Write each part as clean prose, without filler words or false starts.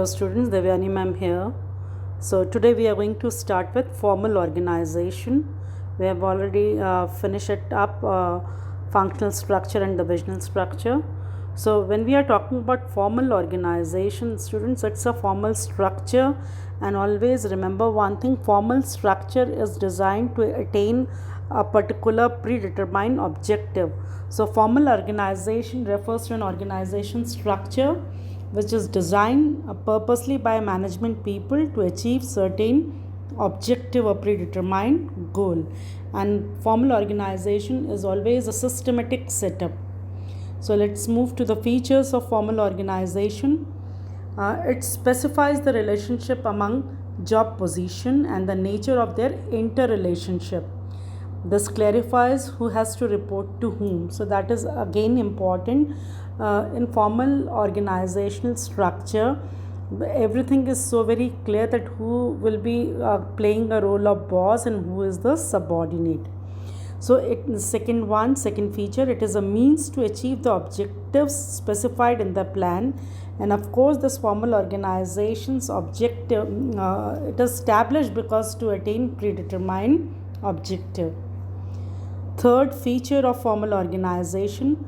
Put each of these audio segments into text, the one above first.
Hello students, Devyani ma'am here. So today we are going to start with formal organization. We have already finished it up functional structure and divisional structure. So when we are talking about formal organization, students, it's a formal structure, and always remember one thing: formal structure is designed to attain a particular predetermined objective. So formal organization refers to an organization structure which is designed purposely by management people to achieve certain objective or predetermined goal. And formal organization is always a systematic setup. So let's move to the features of formal organization. It specifies the relationship among job position and the nature of their interrelationship. This clarifies who has to report to whom. So that is again important. In formal organizational structure, everything is so very clear that who will be playing a role of boss and who is the subordinate. So second feature, it is a means to achieve the objectives specified in the plan. And of course this formal organization's objective, it is established because to attain predetermined objective. Third feature of formal organization,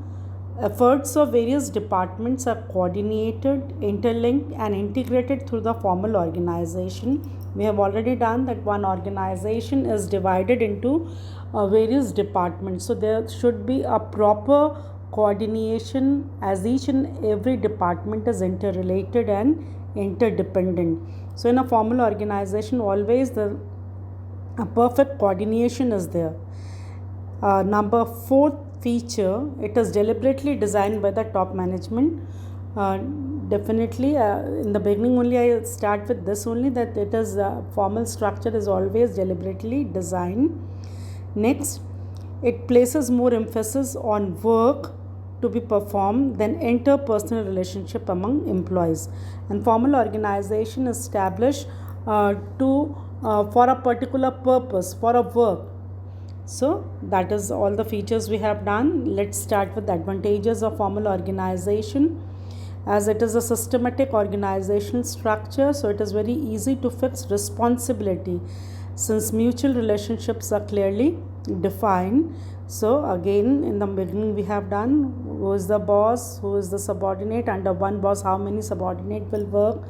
efforts of various departments are coordinated, interlinked and integrated through the formal organization. We have already done that one organization is divided into various departments. So there should be a proper coordination as each and every department is interrelated and interdependent. So in a formal organization, always a perfect coordination is there. Number fourth feature, it is deliberately designed by the top management. Definitely in the beginning only I start with this only, that it is formal structure is always deliberately designed. Next, it places more emphasis on work to be performed than interpersonal relationship among employees. And formal organization is established for a particular purpose, for a work. So that is all the features we have done. Let's start with the advantages of formal organization. As it is a systematic organizational structure, so it is very easy to fix responsibility since mutual relationships are clearly defined. So again, in the beginning we have done who is the boss, who is the subordinate, under one boss how many subordinate will work.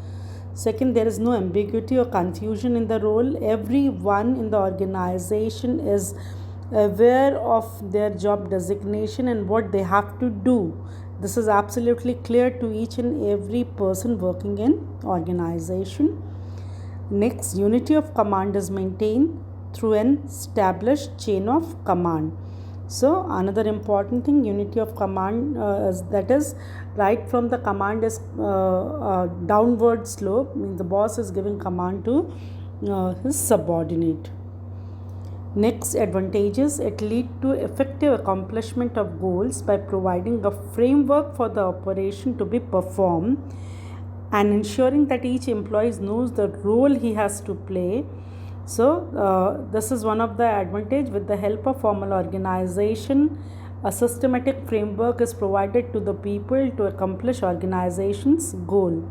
Second, there is no ambiguity or confusion in the role. Everyone in the organization is aware of their job designation and what they have to do. This is absolutely clear to each and every person working in organization. Next, unity of command is maintained through an established chain of command. So another important thing, unity of command, that is right from the command is downward slope, means the boss is giving command to his subordinate. Next advantages, it leads to effective accomplishment of goals by providing a framework for the operation to be performed and ensuring that each employee knows the role he has to play. So this is one of the advantage. With the help of formal organization, a systematic framework is provided to the people to accomplish organization's goal.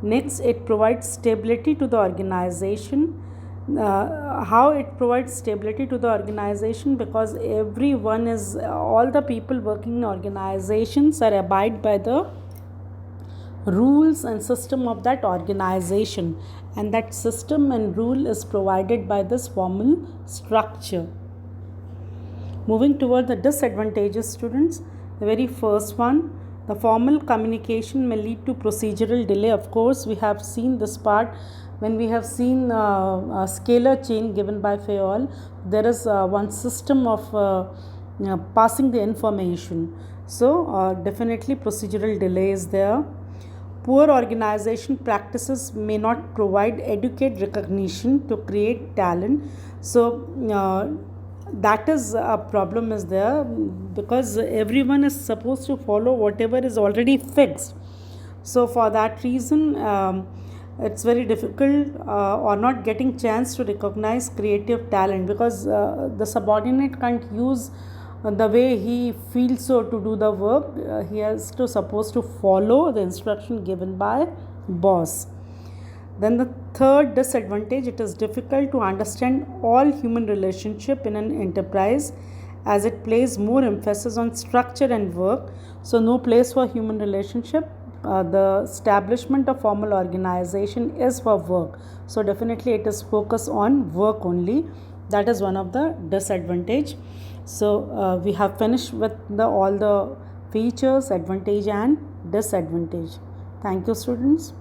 Next, it provides stability to the organization. How it provides stability to the organization? Because all the people working in organizations are abide by the rules and system of that organization, and that system and rule is provided by this formal structure. Moving toward the disadvantages, students, the very first one, the formal communication may lead to procedural delay. Of course, we have seen this part when we have seen a scalar chain given by Fayol. There is one system of passing the information. So definitely procedural delay is there. Poor organization practices may not provide adequate recognition to create talent. So that is a problem is there, because everyone is supposed to follow whatever is already fixed. So for that reason, it's very difficult or not getting chance to recognize creative talent, because the subordinate can't use the way he feels so to do the work. He has to supposed to follow the instruction given by boss. Then the third disadvantage, it is difficult to understand all human relationship in an enterprise as it places more emphasis on structure and work. So no place for human relationship. The establishment of formal organization is for work. So definitely it is focused on work only. That is one of the disadvantage. So we have finished with all the features, advantage and disadvantage. Thank you, students.